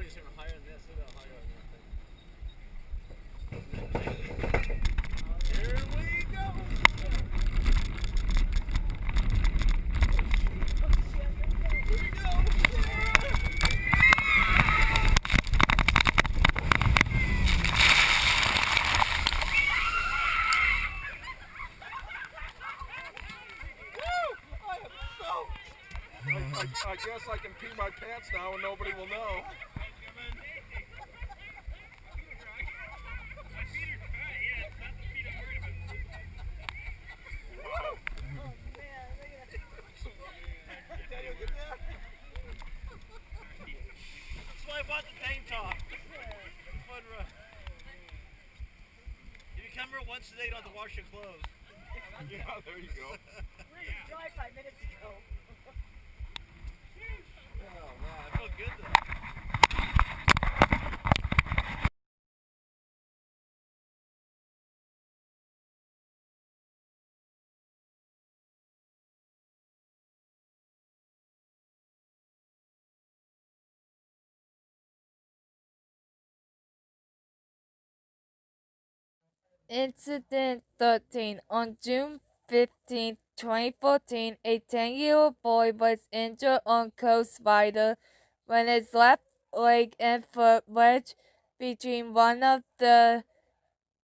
it's even higher than this. Look how high on that thing. Here we go! Here we go! I guess I can pee my pants now and nobody will know. That's why I bought the tank top. Fun run. If you come here once a day, you don't have to wash your clothes. Yeah, there you go. We were dry 5 minutes ago. Oh man, I feel good though. Incident 13. On June 15, 2014, a 10-year-old boy was injured on GhostRider when his left leg and foot wedged between one of the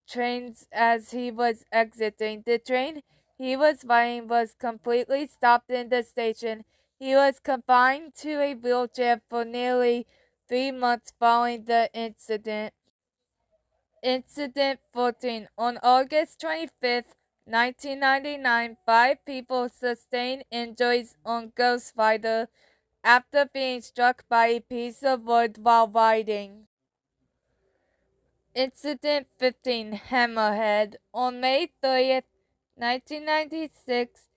trains as he was exiting. The train he was riding was completely stopped in the station. He was confined to a wheelchair for nearly 3 months following the incident. Incident 14. On August 25th, 1999, 5 people sustained injuries on GhostRider after being struck by a piece of wood while riding. Incident 15. Hammerhead. On May 30th, 1996,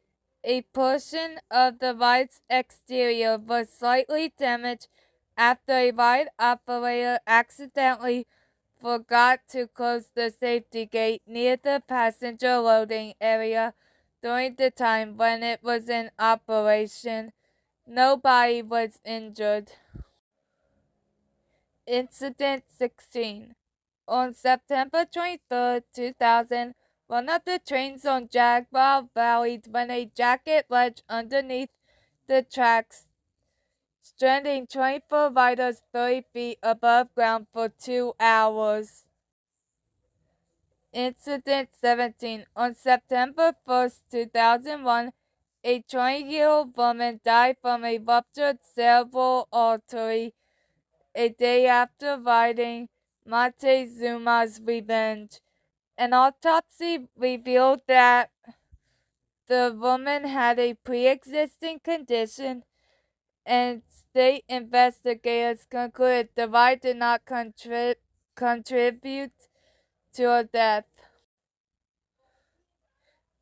a portion of the ride's exterior was slightly damaged after a ride operator accidentally forgot to close the safety gate near the passenger loading area during the time when it was in operation. Nobody was injured. Incident 16. On September 23, 2000, one of the trains on Jaguar rallied when a jacket ledge underneath the tracks, stranding 24 riders 30 feet above ground for 2 hours. Incident 17. On September 1st, 2001, a 20-year-old woman died from a ruptured cerebral artery a day after riding Montezooma's Revenge. An autopsy revealed that the woman had a pre-existing condition, and state investigators concluded the ride did not contribute to her death.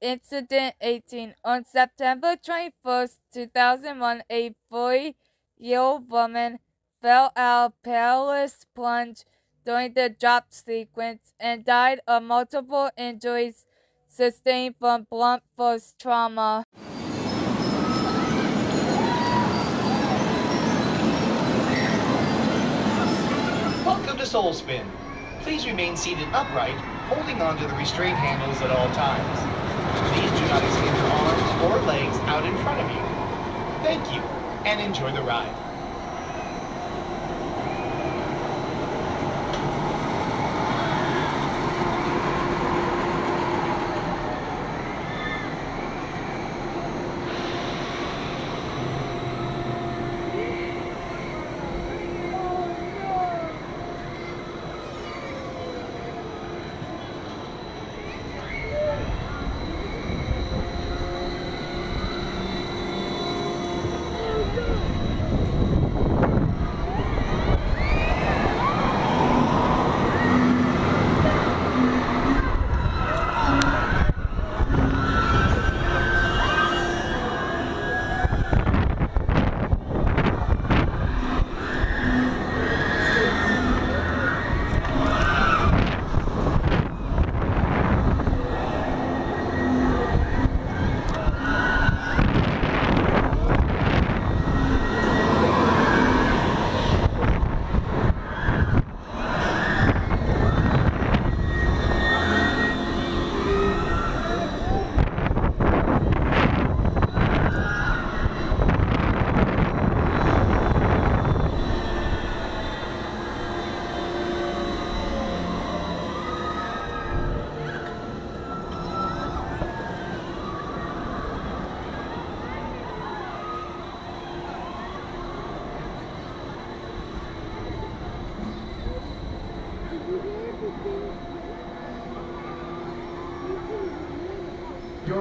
Incident 18. On September 21st, 2001, a 40-year-old woman fell out of Perilous Plunge during the drop sequence and died of multiple injuries sustained from blunt force trauma. Welcome to Soul Spin. Please remain seated upright, holding onto the restraint handles at all times. Please do not extend your arms or legs out in front of you. Thank you, and enjoy the ride.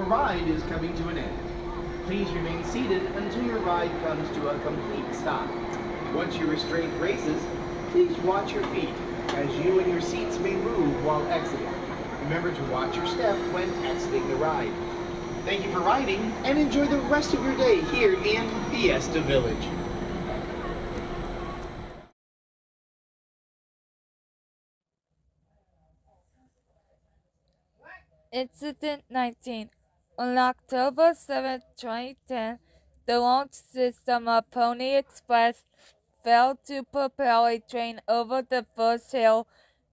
ride is coming to an end. Please remain seated until your ride comes to a complete stop. Once your restraint raises, please watch your feet, as you and your seats may move while exiting. Remember to watch your step when exiting the ride. Thank you for riding, and enjoy the rest of your day here in Fiesta Village. Incident 19. On October 7, 2010, the launch system of Pony Express failed to propel a train over the first hill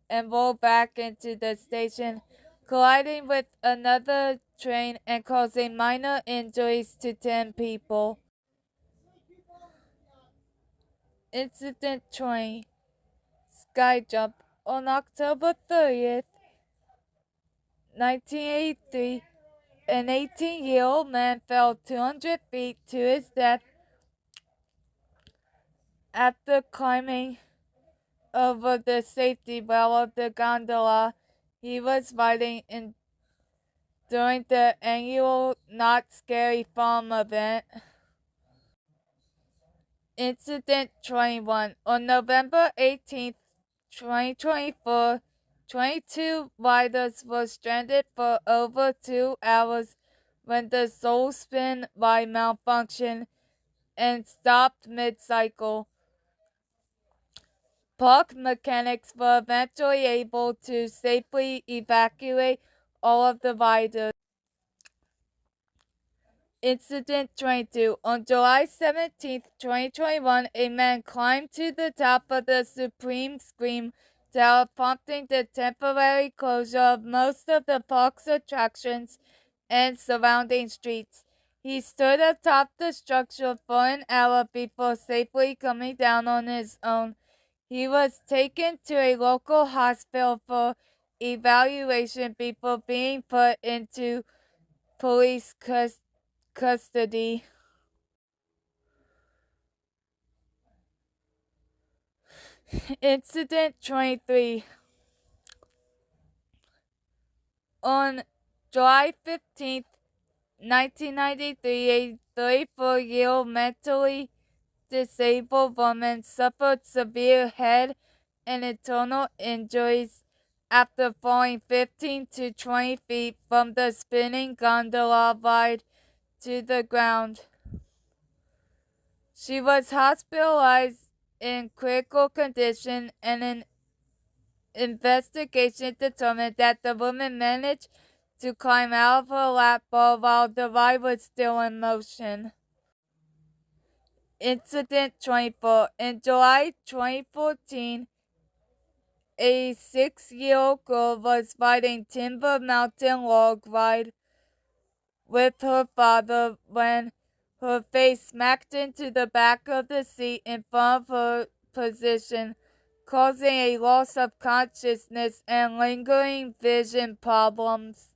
and roll back into the station, colliding with another train and causing minor injuries to 10 people. Incident 20. Sky jump. On October 30th, 1983, an 18-year-old man fell 200 feet to his death after climbing over the safety rail of the gondola he was riding in during the annual Not Scary Farm event. Incident 21. On November 18th, 2024, 22 riders were stranded for over 2 hours when the Soul Spin ride malfunctioned and stopped mid-cycle. Park mechanics were eventually able to safely evacuate all of the riders. Incident 22. On July 17, 2021, a man climbed to the top of the Supreme Scream Tower, prompting the temporary closure of most of the park's attractions and surrounding streets. He stood atop the structure for an hour before safely coming down on his own. He was taken to a local hospital for evaluation before being put into police custody. Incident 23. On July 15th, 1993, a 34-year-old mentally disabled woman suffered severe head and internal injuries after falling 15 to 20 feet from the spinning gondola ride to the ground. She was hospitalized in critical condition, and an investigation determined that the woman managed to climb out of her lap bar while the ride was still in motion. Incident 24. In July 2014, a 6-year-old girl was riding Timber Mountain Log Ride with her father when her face smacked into the back of the seat in front of her position, causing a loss of consciousness and lingering vision problems.